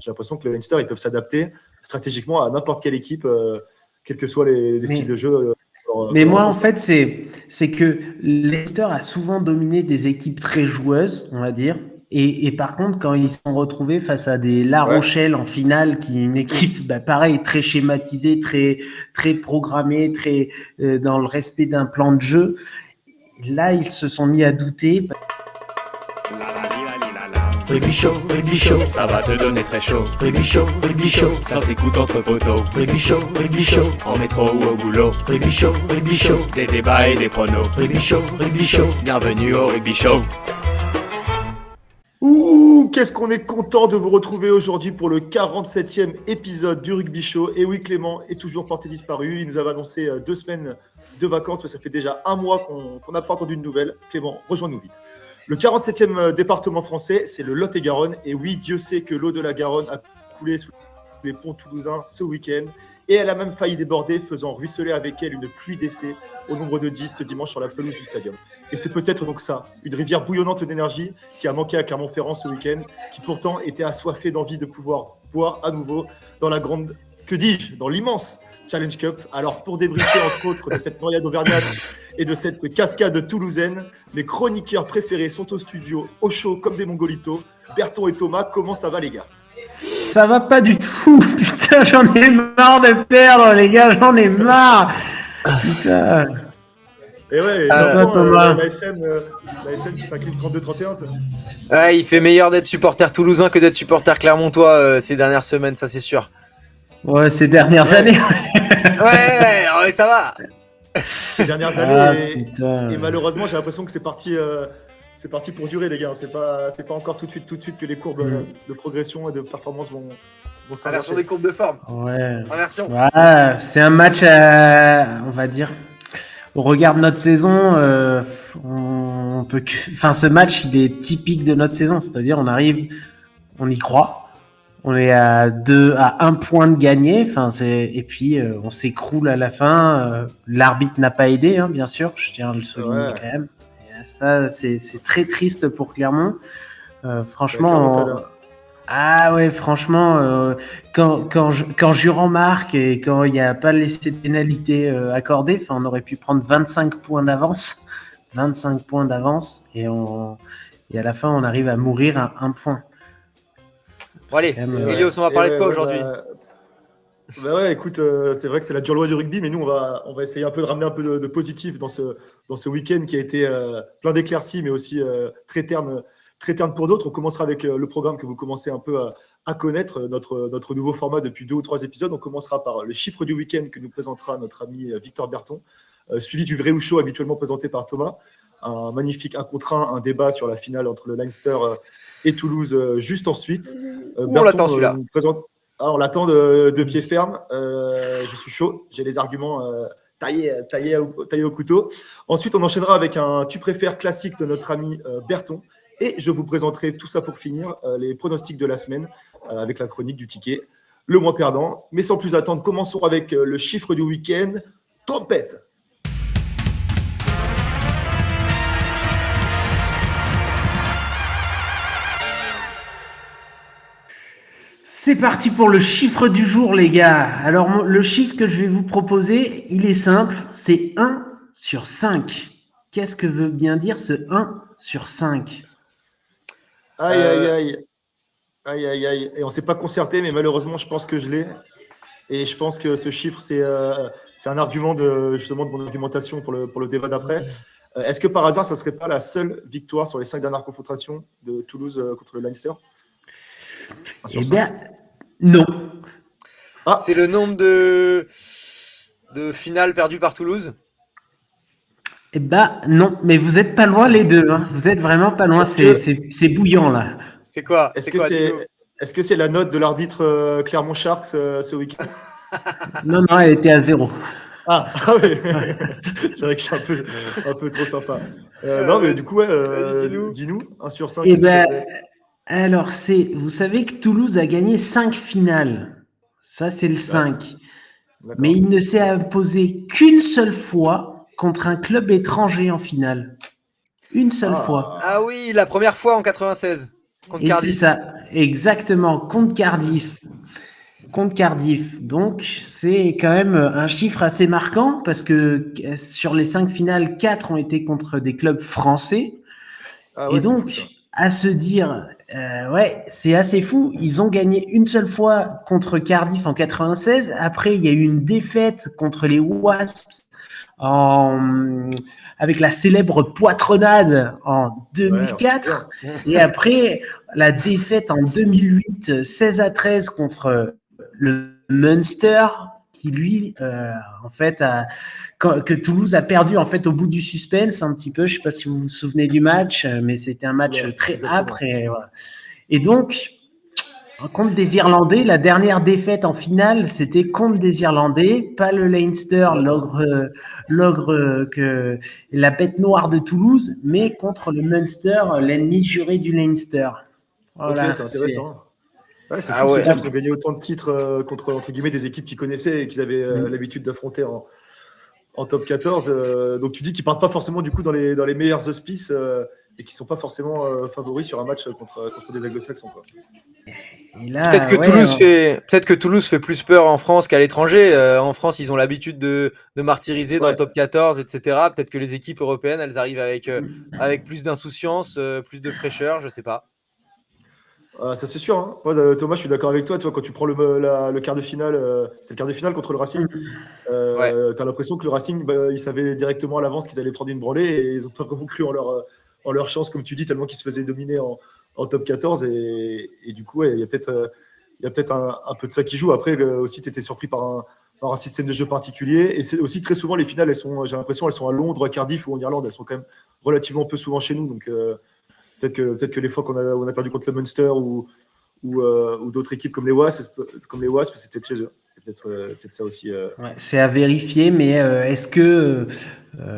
j'ai l'impression que le Leinster, ils peuvent s'adapter stratégiquement à n'importe quelle équipe, quels que soient les styles de jeu. Mais moi, en fait, c'est que Leicester a souvent dominé des équipes très joueuses, on va dire. Et par contre, quand ils se sont retrouvés face à des La Rochelle en finale, qui est une équipe, pareil, très schématisée, très programmée, très dans le respect d'un plan de jeu, là, ils se sont mis à douter. Rugby Show, ça va te donner très chaud. Rugby Show, ça s'écoute entre poteaux. Rugby Show, en métro ou au boulot. Rugby Show, des débats et des pronos. Rugby Show, bienvenue au Rugby Show. Ouh, qu'est-ce qu'on est content de vous retrouver aujourd'hui pour le 47e épisode du Rugby Show. Et oui, Clément est toujours porté disparu. Il nous avait annoncé 2 semaines de vacances, mais ça fait déjà 1 mois qu'on n'a pas entendu de nouvelles. Clément, rejoins-nous vite. Le 47e département français, c'est le Lot-et-Garonne. Et oui, Dieu sait que l'eau de la Garonne a coulé sous les ponts toulousains ce week-end. Et elle a même failli déborder, faisant ruisseler avec elle une pluie d'essais au nombre de 10 ce dimanche sur la pelouse du stadium. Et c'est peut-être donc ça, une rivière bouillonnante d'énergie qui a manqué à Clermont-Ferrand ce week-end, qui pourtant était assoiffée d'envie de pouvoir boire à nouveau dans la grande, dans l'immense Challenge Cup. Alors pour débriefer entre autres de cette noyade auvergnate et de cette cascade toulousaine, mes chroniqueurs préférés sont au studio, au chaud comme des mongolitos. Berton et Thomas, comment ça va les gars ? Ça va pas du tout, putain, j'en ai marre de perdre, les gars, j'en ai marre. Putain. Et ouais, l'ASM qui s'incline 32-31, ça. Ouais, il fait meilleur d'être supporter toulousain que d'être supporter clermontois ces dernières semaines, ça c'est sûr. Ouais, ces dernières années. ouais, ça va. Ces dernières années, et malheureusement, j'ai l'impression que c'est parti pour durer, les gars. C'est pas encore tout de suite que les courbes de progression et de performance vont s'inverser. Inversion des courbes de forme. Ouais. Inversion. Ouais, c'est un match, on va dire, au regard de notre saison, ce match, il est typique de notre saison. C'est-à-dire, on arrive, on y croit. On est à 1 point de gagner. Et puis, on s'écroule à la fin. L'arbitre n'a pas aidé, bien sûr. Je tiens à le souligner quand même. Ça, c'est très triste pour Clermont. Franchement, quand Jurand marque et quand il n'y a pas laissé de pénalité accordée, on aurait pu prendre 25 points d'avance. 25 points d'avance et à la fin, on arrive à mourir à 1 point. Bon allez, Elios, on va parler de quoi aujourd'hui ? Écoute, c'est vrai que c'est la dure loi du rugby, mais nous, on va essayer un peu de ramener un peu de positif dans ce week-end qui a été plein d'éclaircies, mais aussi très terne pour d'autres. On commencera avec le programme que vous commencez un peu à connaître, notre nouveau format depuis 2 ou 3 épisodes. On commencera par le chiffre du week-end que nous présentera notre ami Victor Berton, suivi du vrai ou chaud habituellement présenté par Thomas. Un magnifique 1 contre 1, un débat sur la finale entre le Leinster et Toulouse juste ensuite. On l'attend celui-là. On l'attend de pied ferme. Je suis chaud. J'ai les arguments taillés au couteau. Ensuite, on enchaînera avec un tu préfères classique de notre ami Berton. Et je vous présenterai tout ça pour finir, les pronostics de la semaine avec la chronique du ticket, le mois perdant. Mais sans plus attendre, commençons avec le chiffre du week-end. Trompette! C'est parti pour le chiffre du jour, les gars. Alors, le chiffre que je vais vous proposer, il est simple, c'est 1 sur 5. Qu'est-ce que veut bien dire ce 1 sur 5 ? Aïe. Et on ne s'est pas concerté, mais malheureusement, je pense que je l'ai. Et je pense que ce chiffre, c'est un argument de mon argumentation pour le débat d'après. Est-ce que par hasard, ça ne serait pas la seule victoire sur les 5 dernières confrontations de Toulouse contre le Leinster ? Eh bien, non. C'est le nombre de finales perdues par Toulouse ? Eh bien, non. Mais vous n'êtes pas loin les deux. Vous êtes vraiment pas loin. C'est bouillant, là. C'est quoi ? Est-ce que c'est la note de l'arbitre Clermont Sharks ce week-end ? Non, elle était à 0. Ah oui. C'est vrai que je suis un peu trop sympa. Non, mais du coup, dis-nous, 1 sur 5. Alors, vous savez que Toulouse a gagné 5 finales. Ça, c'est le 5. D'accord. Mais il ne s'est imposé qu'une seule fois contre un club étranger en finale. Une seule fois. Ah oui, la première fois en 96, contre Cardiff. exactement, contre Cardiff. Contre Cardiff. Donc, c'est quand même un chiffre assez marquant parce que sur les 5 finales, 4 ont été contre des clubs français. Ah ouais, Et c'est donc, fou, ça. à se dire, ouais, c'est assez fou. Ils ont gagné une seule fois contre Cardiff en 96. Après, il y a eu une défaite contre les Wasps avec la célèbre poitrenade en Ouais, on se 2004. souvient. Et après, la défaite en 2008, 16-13 contre le Munster, qui lui, en fait, que Toulouse a perdu en fait au bout du suspense un petit peu. Je ne sais pas si vous vous souvenez du match, mais c'était un match Oula, très exactement. âpre. Et donc, contre des Irlandais, la dernière défaite en finale, c'était contre des Irlandais, pas le Leinster, l'ogre que la bête noire de Toulouse, mais contre le Munster, l'ennemi juré du Leinster. Ok, Voilà, c'est intéressant. Ouais, c'est Ah fou de se ouais. dire qu'ils ont gagné autant de titres contre, entre guillemets, des équipes qu'ils connaissaient et qu'ils avaient l'habitude d'affronter en top 14. Donc tu dis qu'ils partent pas forcément du coup dans les meilleurs auspices et qu'ils sont pas forcément favoris sur un match contre des anglo-saxons, quoi. Et là, Peut-être que Toulouse fait plus peur en France qu'à l'étranger. En France, ils ont l'habitude de martyriser dans le top 14, etc. Peut-être que les équipes européennes, elles arrivent avec plus d'insouciance, plus de fraîcheur, je sais pas. Ça c'est sûr. Hein. Moi, Thomas, je suis d'accord avec toi. Tu vois, quand tu prends le quart de finale, c'est le quart de finale contre le Racing. Ouais. T'as l'impression que le Racing, ils savaient directement à l'avance qu'ils allaient prendre une branlée et ils ont pas vraiment cru en leur chance, comme tu dis, tellement qu'ils se faisaient dominer en top 14. Et du coup, il y a peut-être un peu de ça qui joue. Après, aussi, tu étais surpris par un système de jeu particulier. Et c'est aussi très souvent, les finales, j'ai l'impression, elles sont à Londres, à Cardiff ou en Irlande. Elles sont quand même relativement peu souvent chez nous. Donc, peut-être que les fois on a perdu contre le Munster ou d'autres équipes comme les Wasps, c'est peut-être chez eux. C'est peut-être ça aussi. ouais, c'est à vérifier, mais est-ce que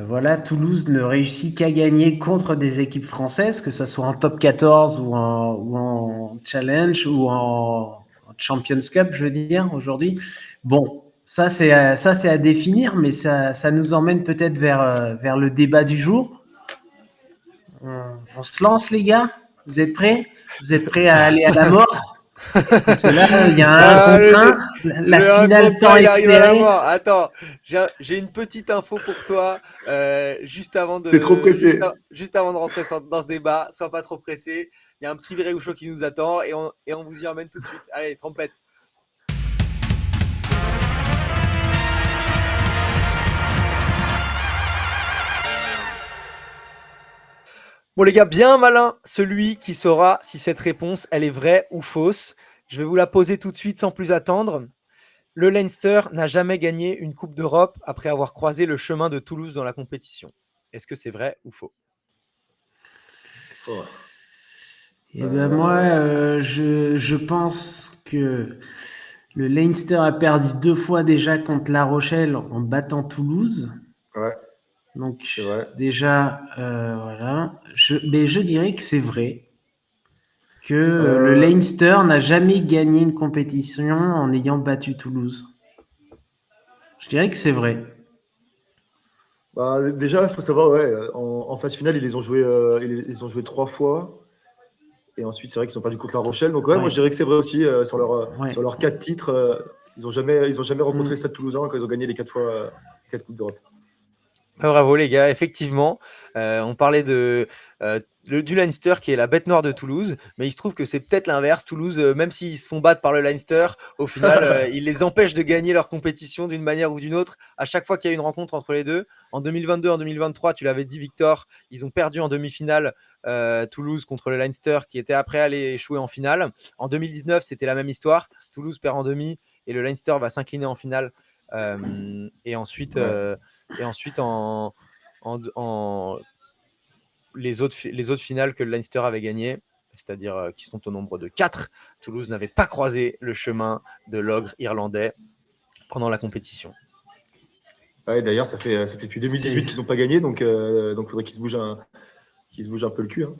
voilà, Toulouse ne réussit qu'à gagner contre des équipes françaises, que ce soit en top 14 ou en Challenge ou en Champions Cup, je veux dire, aujourd'hui? Bon, ça c'est à définir, mais ça nous emmène peut-être vers le débat du jour. On se lance, les gars? Vous êtes prêts? Vous êtes prêts à aller à la mort? Parce que là, il y a un contre un, la finale tant il arrive à la espérée. mort. Attends, j'ai une petite info pour toi. Juste avant T'es trop pressé. juste avant de rentrer dans ce débat, sois pas trop pressé. Il y a un petit viré ou chaud qui nous attend et on vous y emmène tout de suite. Allez, trompette. Bon les gars, bien malin celui qui saura si cette réponse elle est vraie ou fausse. Je vais vous la poser tout de suite sans plus attendre. Le Leinster n'a jamais gagné une Coupe d'Europe après avoir croisé le chemin de Toulouse dans la compétition. Est-ce que c'est vrai ou faux? Eh bien, moi, je pense que le Leinster a perdu 2 fois déjà contre La Rochelle en battant Toulouse. Ouais. Donc, c'est vrai. déjà, voilà. Mais je dirais que c'est vrai que le Leinster n'a jamais gagné une compétition en ayant battu Toulouse. Je dirais que c'est vrai. Bah, déjà, il faut savoir, ouais, en phase finale, ils les ont joué 3 fois. Et ensuite, c'est vrai qu'ils sont perdus contre La Rochelle. Donc, ouais, moi, je dirais que c'est vrai aussi. Sur leurs 4 titres, ils n'ont jamais rencontré le Stade Toulousain quand ils ont gagné les 4 fois 4 Coupes d'Europe. Bravo les gars, effectivement, on parlait du Leinster qui est la bête noire de Toulouse, mais il se trouve que c'est peut-être l'inverse. Toulouse, même s'ils se font battre par le Leinster, au final, ils les empêchent de gagner leur compétition d'une manière ou d'une autre. À chaque fois qu'il y a une rencontre entre les deux, en 2022, en 2023, tu l'avais dit Victor, ils ont perdu en demi-finale Toulouse contre le Leinster qui était après aller échouer en finale. En 2019, c'était la même histoire. Toulouse perd en demi et le Leinster va s'incliner en finale. Et ensuite, les autres finales que le Leinster avait gagnées, c'est-à-dire qui sont au nombre de 4, Toulouse n'avait pas croisé le chemin de l'ogre irlandais pendant la compétition. Ouais, d'ailleurs, ça fait depuis 2018 qu'ils n'ont pas gagné, donc il faudrait qu'ils se bougent un peu le cul. Hein.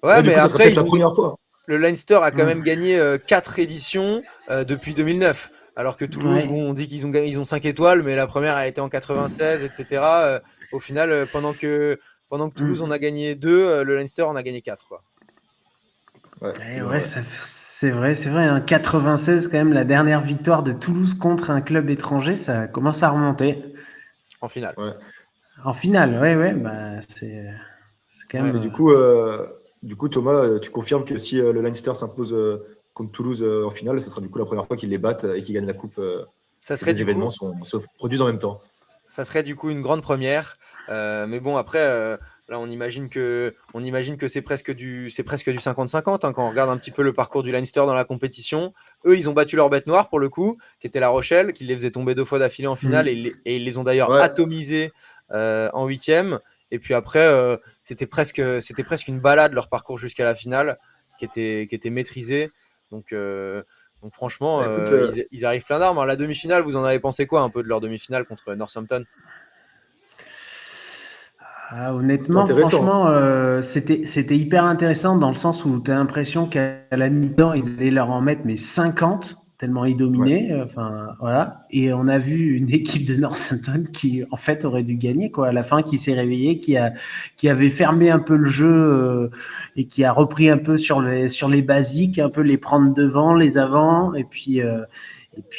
Ouais, mais coup, ça après, la première fois. Le Leinster a quand même gagné 4 éditions depuis 2009. Alors que Toulouse, bon, on dit qu'ils ont 5 étoiles, mais la première a été en 96, etc. Au final, pendant que Toulouse en a gagné 2, le Leinster en a gagné 4. Quoi. c'est Ouais, vrai. c'est vrai. Hein, 96, quand même, la dernière victoire de Toulouse contre un club étranger, ça commence à remonter. En finale. Ouais. En finale, ouais, bah, c'est quand Ouais. Et même. du coup, Thomas, tu confirmes que si le Leinster s'impose contre Toulouse en finale, ce sera du coup la première fois qu'ils les battent et qu'ils gagnent la coupe. Ça Ces serait deux du coup, événements se produisent en même temps. Ça serait du coup une grande première. Mais bon, après, là, on imagine que c'est presque du 50-50 hein, quand on regarde un petit peu le parcours du Leinster dans la compétition. Eux, ils ont battu leur bête noire pour le coup, qui était La Rochelle, qui les faisait tomber 2 fois d'affilée en finale et ils les ont d'ailleurs Ouais, atomisés en huitième. Et puis après, c'était presque une balade leur parcours jusqu'à la finale, qui était maîtrisé. Donc, euh, donc franchement, bah, écoute, ils arrivent plein d'armes. Hein. La demi-finale, vous en avez pensé quoi un peu de leur demi-finale contre Northampton? Ah, c'était honnêtement, intéressant. franchement, c'était hyper intéressant dans le sens où tu as l'impression qu'à la mi-temps, ils allaient leur en mettre mais 50, tellement ils Ouais. dominaient. Enfin, voilà. Et on a vu une équipe de Northampton qui, en fait, aurait dû gagner, quoi. À la fin, qui s'est réveillée, qui avait fermé un peu le jeu et qui a repris un peu sur les basiques, un peu les prendre devant, les avant. Et puis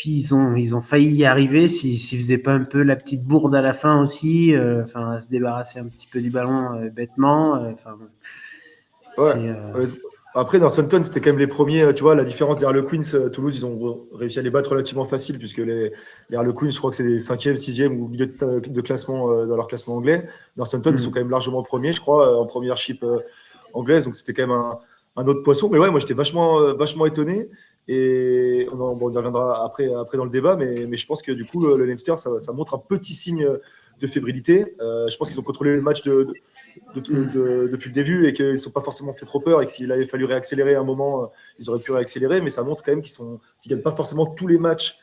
ils ont failli y arriver s'ils faisaient pas un peu la petite bourde à la fin aussi, à se débarrasser un petit peu du ballon bêtement. Ouais. C'est Après, dans Southampton, c'était quand même les premiers. Tu vois, la différence des Harlequins, Toulouse, ils ont réussi à les battre relativement facile, puisque les Harlequins, je crois que c'est des 5e, 6e ou milieu de classement dans leur classement anglais. Dans Southampton, ils sont quand même largement premiers, je crois, en premiership anglaise. Donc, c'était quand même un autre poisson. Mais ouais, moi, j'étais vachement étonné. Et on y reviendra après dans le débat. Mais je pense que du coup, le Leinster, ça montre un petit signe de fébrilité. Je pense qu'ils ont contrôlé le match depuis le début et qu'ils ne sont pas forcément fait trop peur et que s'il avait fallu réaccélérer à un moment, ils auraient pu réaccélérer, mais ça montre quand même qu'ils ne gagnent pas forcément tous les matchs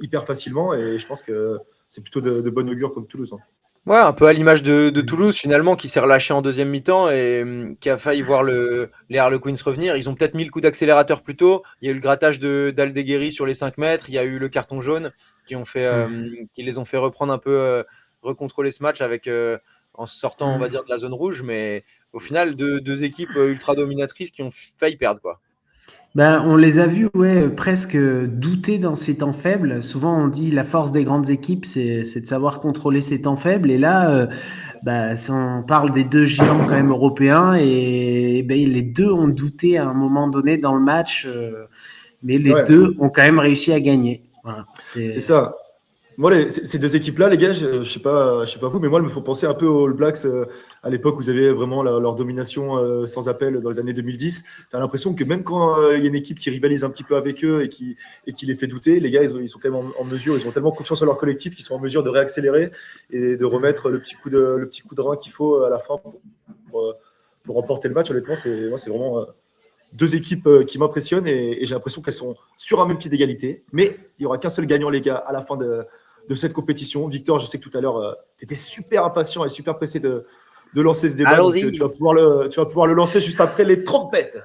hyper facilement et je pense que c'est plutôt de bonne augure contre Toulouse. Hein. Ouais, un peu à l'image de Toulouse finalement, qui s'est relâché en deuxième mi-temps et qui a failli voir les Harlequins revenir. Ils ont peut-être mis le coup d'accélérateur plus tôt. Il y a eu le grattage d'Aldeguerri sur les 5 mètres. Il y a eu le carton jaune qui les ont fait reprendre un peu, recontrôler ce match en sortant, on va dire, de la zone rouge. Mais au final, deux équipes ultra dominatrices qui ont failli perdre, quoi. Ben, on les a vus presque douter dans ces temps faibles. Souvent, on dit la force des grandes équipes, c'est de savoir contrôler ces temps faibles. Et là, on parle des deux géants quand même européens et ben, les deux ont douté à un moment donné dans le match, mais les Ouais, deux ont quand même réussi à gagner. Voilà, c'est ça. Moi, ces deux équipes-là, les gars, je sais pas vous, mais moi, elles me font penser un peu aux All Blacks à l'époque où vous avez vraiment leur domination sans appel dans les années 2010. Tu as l'impression que même quand il y a une équipe qui rivalise un petit peu avec eux et qui les fait douter, les gars, ils sont quand même en mesure, ils ont tellement confiance en leur collectif qu'ils sont en mesure de réaccélérer et de remettre le petit coup de rein qu'il faut à la fin pour remporter le match. Honnêtement, c'est vraiment deux équipes qui m'impressionnent et j'ai l'impression qu'elles sont sur un même pied d'égalité. Mais il n'y aura qu'un seul gagnant, les gars, à la fin de cette compétition. Victor, je sais que tout à l'heure, tu étais super impatient et super pressé de lancer ce débat. Donc, Allons-y. tu vas pouvoir le lancer juste après les trompettes.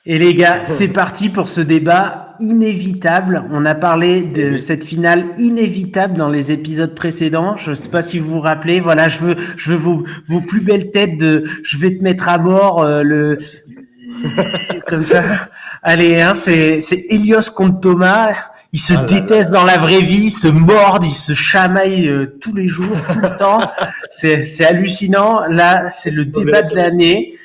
Et les gars, c'est parti pour ce débat inévitable. On a parlé de cette finale inévitable dans les épisodes précédents. Je ne sais pas si vous vous rappelez. Voilà, je veux vos plus belles têtes je vais te mettre à mort comme ça. Allez, hein, c'est Elios contre Thomas. Ils se détestent dans la vraie vie, ils se mordent, ils se chamaillent tous les jours, tout le temps. C'est hallucinant. Là, c'est le débat de l'année.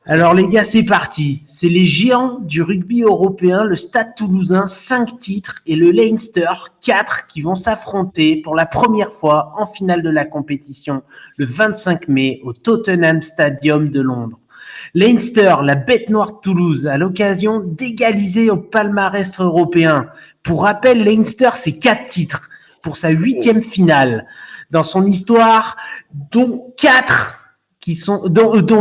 Alors les gars, c'est parti. C'est les géants du rugby européen, le Stade Toulousain, 5 titres, et le Leinster, 4, qui vont s'affronter pour la première fois en finale de la compétition le 25 mai au Tottenham Stadium de Londres. Leinster, la bête noire de Toulouse, a l'occasion d'égaliser au palmarès européen. Pour rappel, Leinster, c'est 4 titres pour sa 8e finale dans son histoire, dont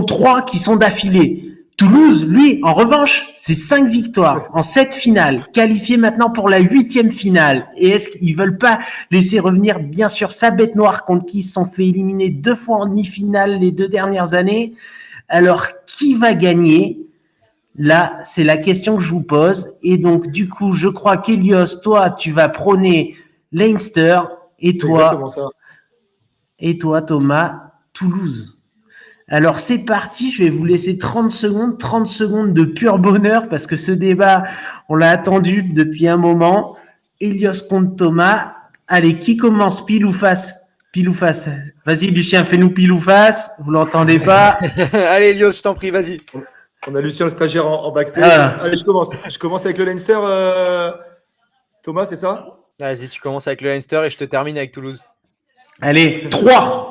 3 qui sont d'affilée. Toulouse, lui, en revanche, c'est 5 victoires en 7 finales, qualifié maintenant pour la 8e finale. Et est-ce qu'ils veulent pas laisser revenir, bien sûr, sa bête noire contre qui ils se sont fait éliminer 2 fois en demi-finale les 2 dernières années? Alors, qui va gagner? Là, c'est la question que je vous pose. Et donc, du coup, je crois qu'Elios, toi, tu vas prôner Leinster Et C'est exactement toi, ça. Thomas, Toulouse. Alors c'est parti, je vais vous laisser 30 secondes de pur bonheur parce que ce débat, on l'a attendu depuis un moment. Elios contre Thomas. Allez, qui commence, pile ou face? Pile ou face? Vas-y Lucien, fais-nous pile ou face. Vous l'entendez pas? Allez, Elios, je t'en prie, vas-y. On a Lucien le stagiaire en backstage. Ah. Allez, je commence avec le Leinster. Thomas, c'est ça? Vas-y, tu commences avec le Leinster et je te termine avec Toulouse. Allez, 3,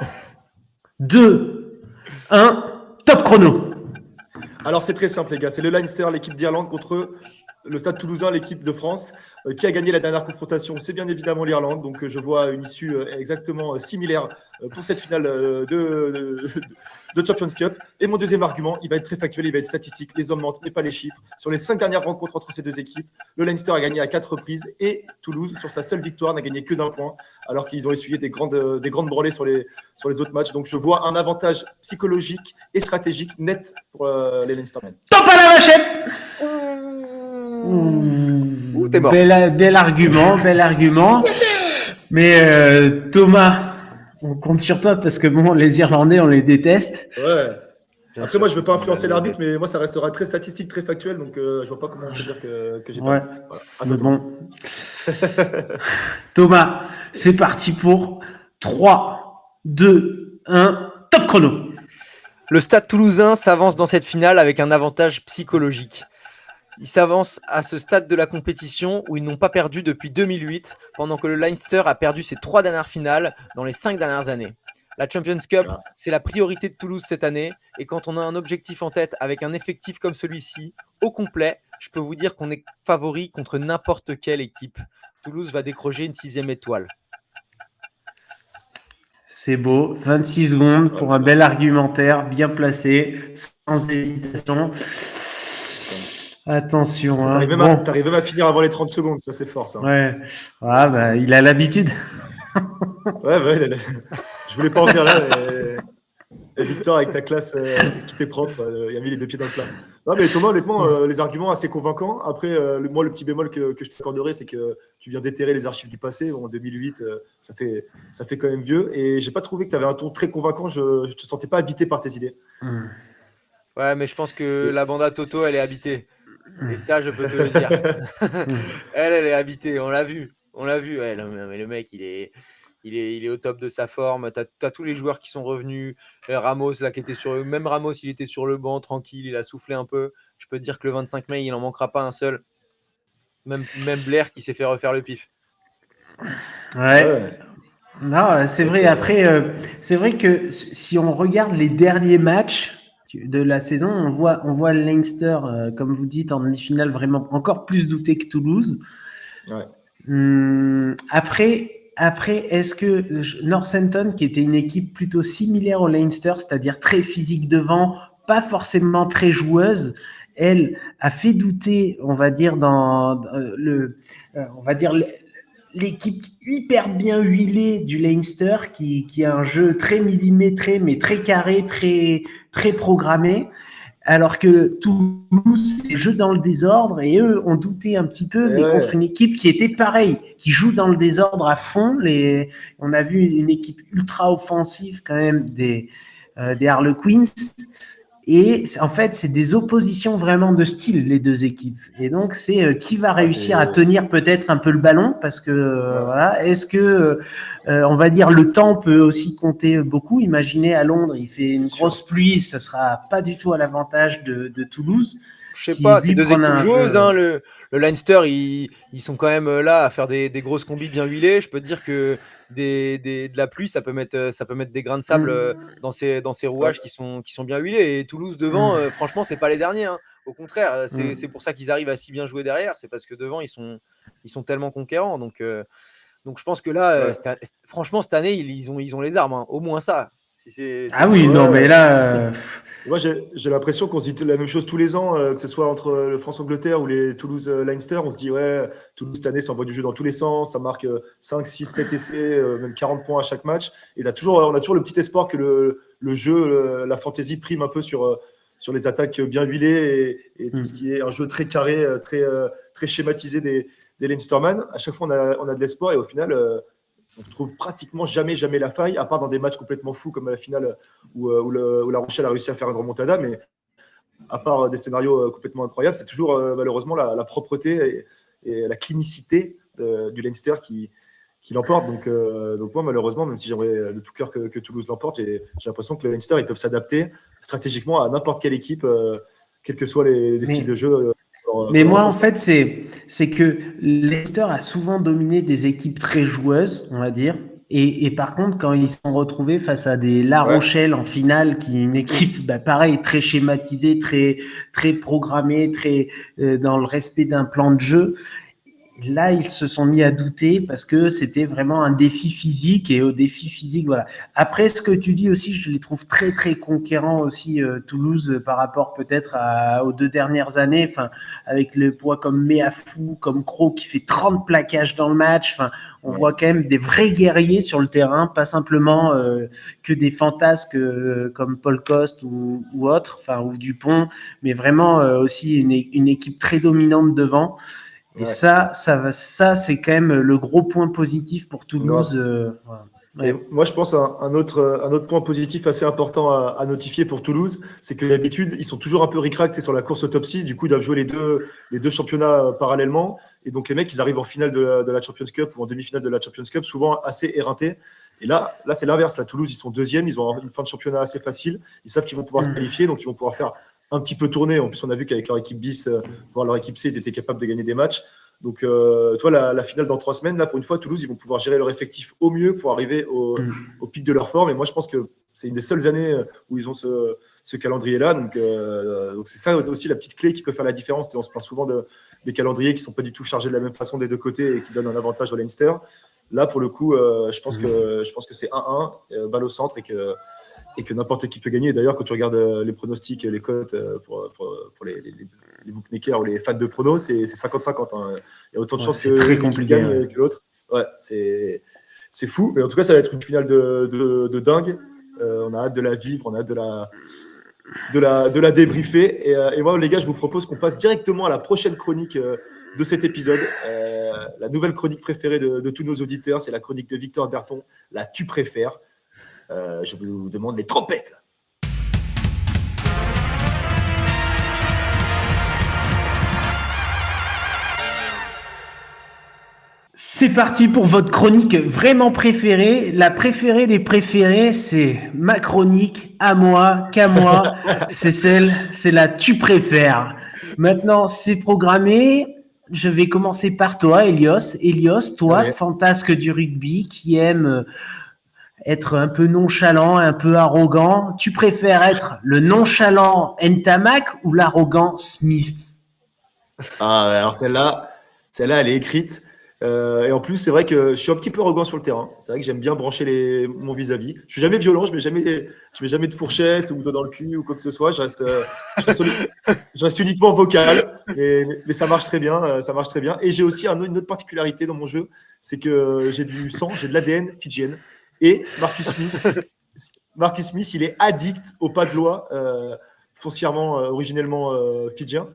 2, 1, top chrono. Alors c'est très simple les gars, c'est le Leinster, l'équipe d'Irlande contre le Stade Toulousain, l'équipe de France. Qui a gagné la dernière confrontation? C'est bien évidemment l'Irlande, donc je vois une issue exactement similaire pour cette finale de Champions Cup. Et mon deuxième argument, il va être très factuel, il va être statistique, les hommes mentent et pas les chiffres. Sur les 5 dernières rencontres entre ces deux équipes, le Leinster a gagné à 4 reprises et Toulouse, sur sa seule victoire, n'a gagné que d'1 point, alors qu'ils ont essuyé des grandes branlées sur les autres matchs. Donc je vois un avantage psychologique et stratégique net pour les Leinstermen. Top à la vachette. Ouh, t'es mort. Bel argument. Mais Thomas, on compte sur toi parce que bon, les Irlandais, on les déteste. Ouais. Bien Après, sûr, moi, je ne veux pas c'est influencer une- l'arbitre, mais moi, ça restera très statistique, très factuel. Donc, je vois pas comment on peut dire que j'ai Ouais. pas. Voilà. À Mais toi, bon. Thomas, c'est parti pour 3, 2, 1, top chrono. Le Stade Toulousain s'avance dans cette finale avec un avantage psychologique. Ils s'avancent à ce stade de la compétition où ils n'ont pas perdu depuis 2008, pendant que le Leinster a perdu ses 3 dernières finales dans les 5 dernières années. La Champions Cup, c'est la priorité de Toulouse cette année, et quand on a un objectif en tête avec un effectif comme celui-ci, au complet, je peux vous dire qu'on est favori contre n'importe quelle équipe. Toulouse va décrocher une 6e étoile. C'est beau, 26 secondes pour un bel argumentaire, bien placé, sans hésitation. Attention. Hein. T'arrives même à finir avant les 30 secondes, ça c'est fort ça. Ouais. Ah, bah, il a l'habitude. Ouais, je voulais pas en venir là. Et Victor, avec ta classe qui t'est propre, il a mis les 2 pieds dans le plat. Non, mais Thomas, honnêtement, les arguments assez convaincants. Après, moi, le petit bémol que je t'accorderai, c'est que tu viens déterrer les archives du passé. Bon, en 2008, ça fait quand même vieux. Et j'ai pas trouvé que tu avais un ton très convaincant. Je te sentais pas habité par tes idées. Ouais, mais je pense que la banda Toto, elle est habitée. Et ça, je peux te le dire. elle est habitée, on l'a vu. Ouais, mais le mec, il est au top de sa forme. T'as tous les joueurs qui sont revenus. Ramos, là, qui était même Ramos, il était sur le banc, tranquille, il a soufflé un peu. Je peux te dire que le 25 mai, il n'en manquera pas un seul. Même Blair qui s'est fait refaire le pif. Ouais. Non, c'est vrai. Après, c'est vrai que si on regarde les derniers matchs de la saison, on voit Leinster, comme vous dites, en demi-finale, vraiment encore plus douté que Toulouse. Ouais. Après, est-ce que Northampton, qui était une équipe plutôt similaire au Leinster, c'est-à-dire très physique devant, pas forcément très joueuse, elle a fait douter, on va dire, l'équipe hyper bien huilée du Leinster, qui a un jeu très millimétré, mais très carré, très, très programmé. Alors que Toulouse, c'est jeu dans le désordre, et eux ont douté un petit peu, mais contre une équipe qui était pareille, qui joue dans le désordre à fond. On a vu une équipe ultra offensive quand même des Harlequins. Et en fait, c'est des oppositions vraiment de style, les deux équipes. Et donc, c'est qui va réussir à tenir peut-être un peu le ballon, parce que voilà. Est-ce que, on va dire, le temps peut aussi compter beaucoup. Imaginez à Londres, il fait une grosse pluie, ça sera pas du tout à l'avantage de Toulouse. Je sais pas, c'est deux équipes joueuses. Hein, le Leinster, ils sont quand même là à faire des grosses combis bien huilées. Je peux te dire que de la pluie, ça peut mettre des grains de sable dans ces rouages qui sont bien huilés. Et Toulouse devant, franchement, c'est pas les derniers. Hein. Au contraire, c'est pour ça qu'ils arrivent à si bien jouer derrière. C'est parce que devant, ils sont tellement conquérants. Donc je pense que là, franchement, cette année, ils ont les armes. Hein. Au moins ça. Non, mais là. Moi, j'ai l'impression qu'on se dit la même chose tous les ans, que ce soit entre le France-Angleterre ou les Toulouse-Leinster. On se dit, ouais, Toulouse cette année, ça envoie du jeu dans tous les sens, ça marque 5, 6, 7 essais, même 40 points à chaque match. Et on a toujours le petit espoir que le jeu, la fantaisie prime un peu sur les attaques bien huilées et tout ce qui est un jeu très carré, très schématisé des Leinstermen. À chaque fois, on a de l'espoir et au final, on trouve pratiquement jamais la faille, à part dans des matchs complètement fous comme la finale où La Rochelle a réussi à faire une remontada, mais à part des scénarios complètement incroyables, c'est toujours malheureusement la propreté et la clinicité du Leinster qui l'emporte. Donc moi, malheureusement, même si j'aimerais de tout cœur que Toulouse l'emporte, j'ai l'impression que le Leinster, ils peuvent s'adapter stratégiquement à n'importe quelle équipe, quels que soient les styles de jeu. Mais moi, en fait, c'est que Leicester a souvent dominé des équipes très joueuses, on va dire. Et par contre, quand ils se sont retrouvés face à des La Rochelle en finale, qui est une équipe, pareil, très schématisée, très programmée, très dans le respect d'un plan de jeu, là, ils se sont mis à douter parce que c'était vraiment un défi physique, et au défi physique, voilà. Après, ce que tu dis aussi, je les trouve très, très conquérants aussi, Toulouse, par rapport peut-être aux 2 dernières années, enfin, avec le poids comme Meafou, comme Cro, qui fait 30 plaquages dans le match. Enfin, on voit quand même des vrais guerriers sur le terrain, pas simplement que des fantasques comme Paul Coste ou autres, enfin, ou Dupont, mais vraiment aussi une équipe très dominante devant. Et ça, c'est quand même le gros point positif pour Toulouse. Et moi, je pense un autre point positif assez important à notifier pour Toulouse, c'est que d'habitude, ils sont toujours un peu ric-rac sur la course au top 6. Du coup, ils doivent jouer les deux championnats parallèlement. Et donc, les mecs, ils arrivent en finale de la Champions Cup ou en demi-finale de la Champions Cup, souvent assez éreintés. Et là c'est l'inverse. Là, Toulouse, ils sont deuxièmes. Ils ont une fin de championnat assez facile. Ils savent qu'ils vont pouvoir se qualifier. Donc, ils vont pouvoir faire un petit peu tourner. En plus, on a vu qu'avec leur équipe bis, voire leur équipe C, ils étaient capables de gagner des matchs. Donc, toi, la finale dans 3 semaines, là, pour une fois, Toulouse, ils vont pouvoir gérer leur effectif au mieux pour arriver au pic de leur forme. Et moi, je pense que c'est une des seules années où ils ont ce calendrier-là. Donc c'est ça aussi la petite clé qui peut faire la différence. On se parle souvent des calendriers qui ne sont pas du tout chargés de la même façon des deux côtés et qui donnent un avantage au Leinster. Là, pour le coup, je pense que c'est 1-1, balle au centre, et que n'importe qui peut gagner. D'ailleurs, quand tu regardes les pronostics, les cotes pour les bookmakers ou les fans de pronos, c'est 50-50. Hein. Il y a autant de chances que l'équipe gagne que l'autre. Ouais, c'est fou. Mais en tout cas, ça va être une finale de dingue. On a hâte de la vivre, on a hâte de la débriefer. Et moi, les gars, je vous propose qu'on passe directement à la prochaine chronique de cet épisode. La nouvelle chronique préférée de tous nos auditeurs, c'est la chronique de Victor Berton, la Tu préfères. Je vous demande les trompettes. C'est parti pour votre chronique vraiment préférée. La préférée des préférés, c'est ma chronique, à moi, qu'à moi. C'est la Tu préfères. Maintenant, c'est programmé. Je vais commencer par toi, Elios. Elios, toi, fantasque du rugby, qui aime être un peu nonchalant, un peu arrogant. Tu préfères être le nonchalant Ntamak ou l'arrogant Smith? Alors celle-là, elle est écrite. Et en plus, c'est vrai que je suis un petit peu arrogant sur le terrain. C'est vrai que j'aime bien brancher mon vis-à-vis. Je suis jamais violent, je mets jamais de fourchette ou dans le cul ou quoi que ce soit. Je reste uniquement vocal, mais ça marche très bien. Ça marche très bien. Et j'ai aussi une autre particularité dans mon jeu, c'est que j'ai du sang, j'ai de l'ADN fidjien. Et Marcus Smith, il est addict au pas de loi, foncièrement, originellement fidjien.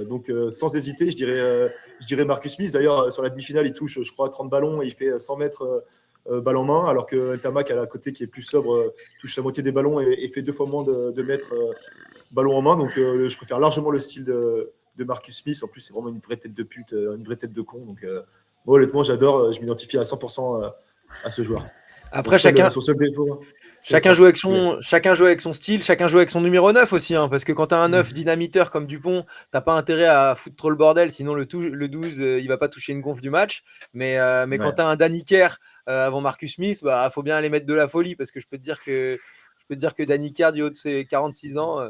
Donc sans hésiter, je dirais Marcus Smith. D'ailleurs, sur la demi-finale, il touche, je crois, 30 ballons et il fait 100 mètres balle en main, alors que Ntamak, à la côté, qui est plus sobre, touche la moitié des ballons et fait 2 fois moins de mètres ballon en main. Donc je préfère largement le style de Marcus Smith. En plus, c'est vraiment une vraie tête de pute, une vraie tête de con. Donc moi, honnêtement, j'adore. Je m'identifie à 100% à ce joueur. Après, chacun joue avec son style, chacun joue avec son numéro 9 aussi, hein, parce que quand tu as un 9 dynamiteur comme Dupont, t'as pas intérêt à foutre trop le bordel, sinon le 12, il va pas toucher une gonfle du match. Mais quand tu as un Danny Kerr avant Marcus Smith, faut bien aller mettre de la folie, parce que je peux te dire que Danny Kerr, du haut de ses 46 ans...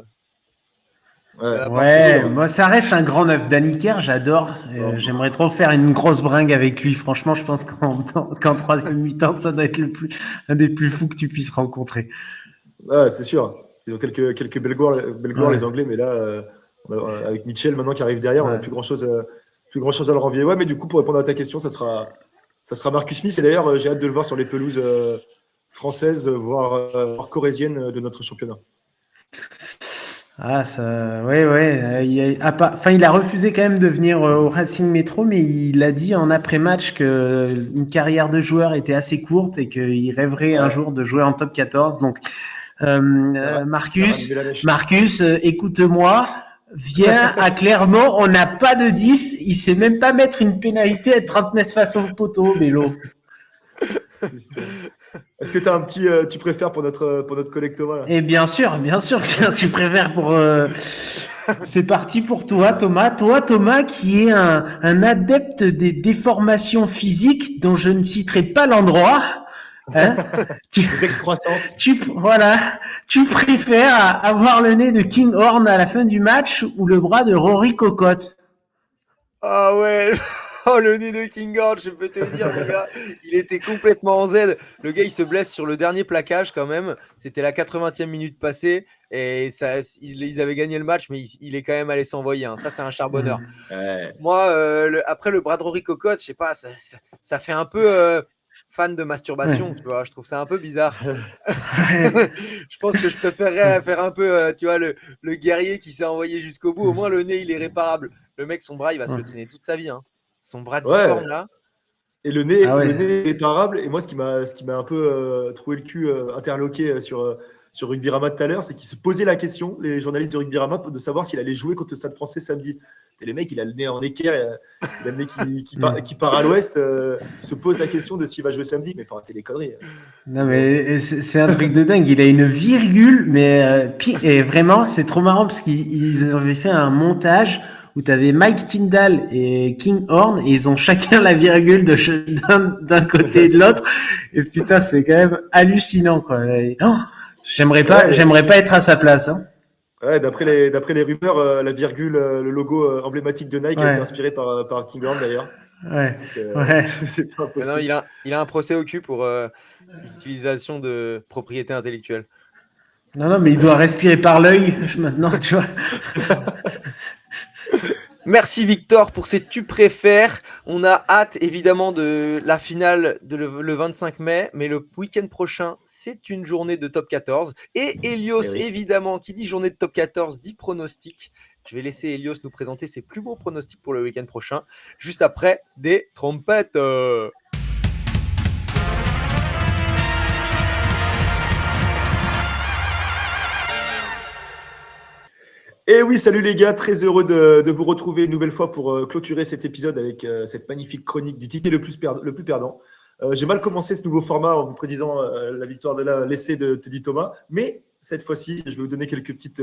moi ça reste un grand neuf. Danny Kerr, j'adore. J'aimerais trop faire une grosse bringue avec lui. Franchement, je pense qu'en troisième mi-temps, ça doit être un des plus fous que tu puisses rencontrer. C'est sûr. Ils ont quelques belles gloires, les Anglais, mais là, avec Mitchell maintenant qui arrive derrière, on n'a plus grand chose à leur envier. Ouais, mais du coup, pour répondre à ta question, ça sera Marcus Smith. Et d'ailleurs, j'ai hâte de le voir sur les pelouses françaises, voire corésiennes de notre championnat. Ah, ça, ouais. Il a refusé quand même de venir au Racing Métro, mais il a dit en après-match que une carrière de joueur était assez courte et qu'il rêverait un Ouais. jour de jouer en top 14. Donc, Marcus, Ramener la lèche. écoute-moi, viens à Clermont, on n'a pas de 10, il sait même pas mettre une pénalité à 30 mètres face au poteau, Mélo. Est-ce que tu as un petit tu préfères pour notre collègue Thomas là? Et bien sûr, tu préfères pour. C'est parti pour toi, Thomas. Toi, Thomas, qui est un adepte des déformations physiques dont je ne citerai pas l'endroit. Hein, Les excroissances. tu préfères avoir le nez de Kinghorn à la fin du match ou le bras de Rory Cocotte? Ah ouais, oh, le nez de Kinghorn, je peux te dire, les gars, il était complètement en Z. Le gars, il se blesse sur le dernier plaquage quand même. C'était la 80e minute passée et ils avaient gagné le match, mais il est quand même allé s'envoyer. Hein. Ça, c'est un charbonneur. Ouais. Moi, après le bras de Rory Cocotte, je sais pas, ça fait un peu fan de masturbation, tu vois. Je trouve ça un peu bizarre. Je pense que je préférerais faire un peu, tu vois, le guerrier qui s'est envoyé jusqu'au bout. Au moins, le nez, il est réparable. Le mec, son bras, il va se le traîner toute sa vie. Hein. Son bras difforme, là. Et le nez, Ah ouais. le nez est réparable. Et moi, ce qui m'a un peu trouvé le cul interloqué sur Rugby Rama tout à l'heure, c'est qu'ils se posaient la question, les journalistes de Rugby Rama, de savoir s'il allait jouer contre le Stade Français samedi. Et le mec, il a le nez en équerre, il a le nez qui part à l'ouest. Il se pose la question de s'il va jouer samedi. Mais faut arrêter les conneries. Non, mais c'est un truc de dingue. Il a une virgule, mais et vraiment, c'est trop marrant parce qu'ils avaient fait un montage où tu avais Mike Tyndall et Kinghorn et ils ont chacun la virgule d'un côté et de l'autre. Et putain, c'est quand même hallucinant, quoi. Oh, j'aimerais pas être à sa place. Hein. Ouais, d'après les rumeurs, la virgule, le logo emblématique de Nike a été inspiré par Kinghorn d'ailleurs. Ouais. Donc, c'est pas impossible. Non, il a un procès au cul pour l'utilisation de propriété intellectuelle. Non, mais il doit respirer par l'œil maintenant, tu vois. Merci Victor pour ces tu préfères. On a hâte évidemment de la finale le 25 mai, mais le week-end prochain, c'est une journée de top 14. Et Elios, évidemment, qui dit journée de top 14, dit pronostic. Je vais laisser Elios nous présenter ses plus beaux pronostics pour le week-end prochain, juste après des trompettes. Et oui, salut les gars, très heureux de vous retrouver une nouvelle fois pour clôturer cet épisode avec cette magnifique chronique du ticket le plus perdant. J'ai mal commencé ce nouveau format en vous prédisant la victoire de l'essai de Teddy Thomas, mais cette fois-ci, je vais vous donner quelques petites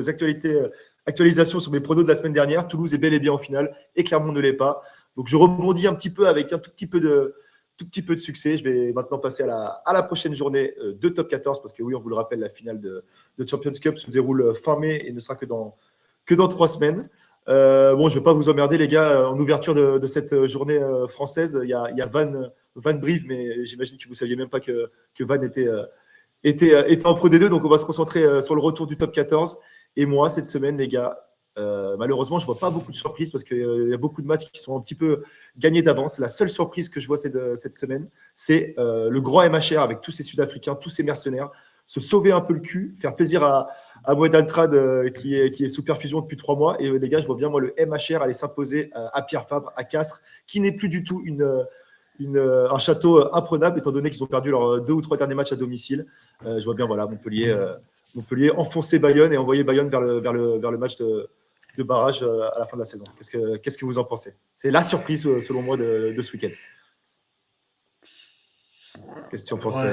actualisations sur mes pronos de la semaine dernière. Toulouse est bel et bien en finale et Clermont ne l'est pas. Donc je rebondis un petit peu avec un tout petit peu de succès. Je vais maintenant passer à la prochaine journée de top 14 parce que oui, on vous le rappelle, la finale de Champions Cup se déroule fin mai et ne sera que dans 3 semaines. Je ne vais pas vous emmerder, les gars. En ouverture de cette journée française, il y a Van Brive, mais j'imagine que vous ne saviez même pas que Van était en Pro D2. Donc, on va se concentrer sur le retour du top 14. Et moi, cette semaine, les gars, malheureusement, je ne vois pas beaucoup de surprises parce qu'il y a beaucoup de matchs qui sont un petit peu gagnés d'avance. La seule surprise que je vois cette semaine, c'est le grand MHR avec tous ces Sud-Africains, tous ces mercenaires, se sauver un peu le cul, faire plaisir à Moed Altrad qui est sous perfusion depuis 3 mois. Et les gars, je vois bien moi le MHR aller s'imposer à Pierre Fabre, à Castres, qui n'est plus du tout un château imprenable, étant donné qu'ils ont perdu leurs 2 ou 3 derniers matchs à domicile. Je vois bien Montpellier enfoncer Bayonne et envoyer Bayonne vers le match de barrage à la fin de la saison. Qu'est-ce que vous en pensez? C'est la surprise, selon moi, de ce week-end. Qu'est-ce que tu en penses?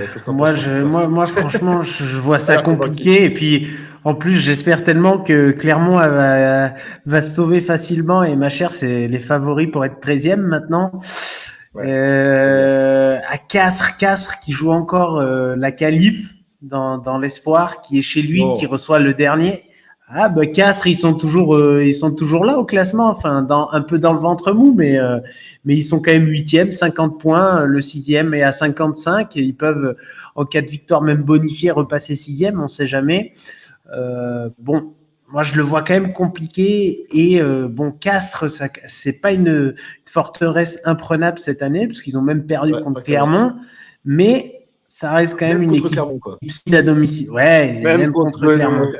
Moi, franchement, je vois ça compliqué. Et puis, en plus, j'espère tellement que Clermont va se sauver facilement. Et ma chère, c'est les favoris pour être 13e maintenant. Ouais, à Castres qui joue encore la qualif dans l'espoir, qui est chez lui, qui reçoit le dernier. Ah bah Castres, ils sont toujours là au classement, enfin un peu dans le ventre mou, mais ils sont quand même 8e, 50 points, le 6e est à 55 et ils peuvent en cas de victoire même bonifiée repasser 6e, on sait jamais. Moi je le vois quand même compliqué et Castres, c'est pas une forteresse imprenable cette année parce qu'ils ont même perdu contre Clermont, mais ça reste quand même une contre équipe Clermont, quoi. difficile à domicile. Ouais, même contre Clermont.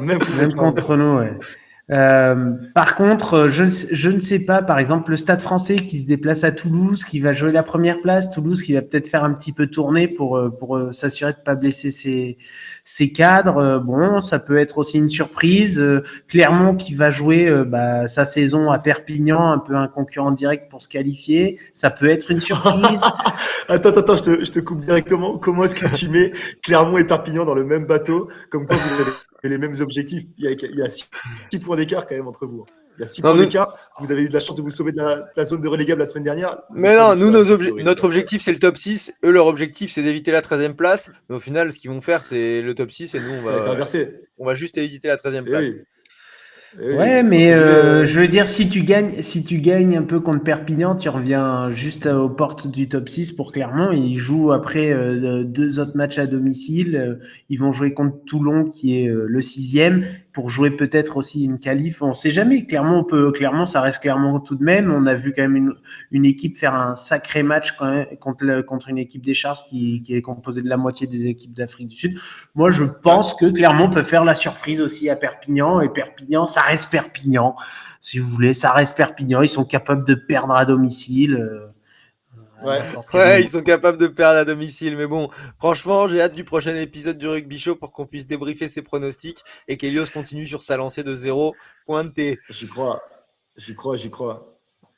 Même contre nous, ouais. Par contre, je ne sais pas, par exemple, le Stade Français qui se déplace à Toulouse, qui va jouer la première place, Toulouse qui va peut-être faire un petit peu tourner pour s'assurer de ne pas blesser ses cadres. Bon, ça peut être aussi une surprise. Clermont qui va jouer sa saison à Perpignan, un peu un concurrent direct pour se qualifier, ça peut être une surprise. Attends, je te coupe directement. Comment est-ce que tu mets Clermont et Perpignan dans le même bateau, comme quoi vous avez les mêmes objectifs? Il y a 6 points d'écart quand même entre vous. Il y a 6 points d'écart. Vous avez eu de la chance de vous sauver de la zone de relégable la semaine dernière. Mais non, nous, notre objectif, c'est le top 6. Eux, leur objectif, c'est d'éviter la 13e place. Mais au final, ce qu'ils vont faire, c'est le top 6. Et nous, on va juste éviter la 13e place. Oui. Ouais, mais je veux dire, si tu gagnes un peu contre Perpignan, tu reviens juste aux portes du top 6 pour Clermont. Ils jouent après 2 autres matchs à domicile. Ils vont jouer contre Toulon, qui est le 6e, pour jouer peut-être aussi une qualif. On ne sait jamais. Clermont, ça reste Clermont tout de même. On a vu quand même une équipe faire un sacré match quand même contre une équipe des Sharks qui est composée de la moitié des équipes d'Afrique du Sud. Moi, je pense que Clermont peut faire la surprise aussi à Perpignan. Et Perpignan, ça reste Perpignan, si vous voulez, ça reste Perpignan. Ils sont capables de perdre à domicile. Ouais, ils sont capables de perdre à domicile. Mais bon, franchement, j'ai hâte du prochain épisode du Rugby Show pour qu'on puisse débriefer ses pronostics et qu'Elios continue sur sa lancée de 0 point de T. J'y crois.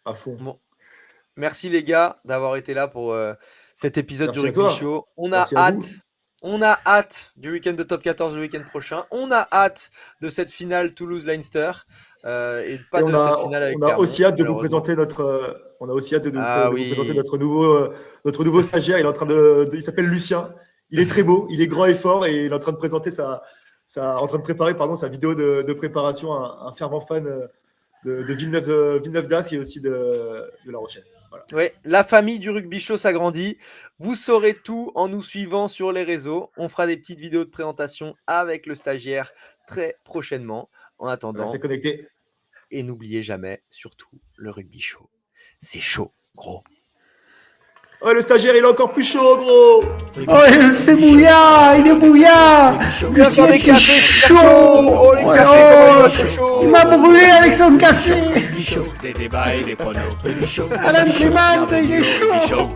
À fond. Bon. Merci les gars d'avoir été là pour cet épisode du Rugby Show. On a hâte du week-end de top 14 le week-end prochain. On a hâte de cette finale Toulouse-Leinster et pas de cette finale avec Clermont. On a aussi hâte de vous présenter notre nouveau stagiaire. Il s'appelle Lucien. Il est très beau, il est grand et fort et il est en train de préparer sa vidéo de préparation. Un fervent fan de Villeneuve d'Ascq et aussi de La Rochelle. Voilà. Ouais, la famille du Rugby Show s'agrandit. Vous saurez tout en nous suivant sur les réseaux. On fera des petites vidéos de présentation avec le stagiaire très prochainement. En attendant, restez connectés. Et n'oubliez jamais, surtout, le Rugby Show. C'est chaud, gros. Oh, le stagiaire, il est encore plus chaud, gros. Oh, c'est bouillard, il est bouillard. Il va faire des cafés chaud. Oh, les cafés, chaud. Il m'a brûlé avec son café. Des débats et des pronos. Alain Clément, il est chaud.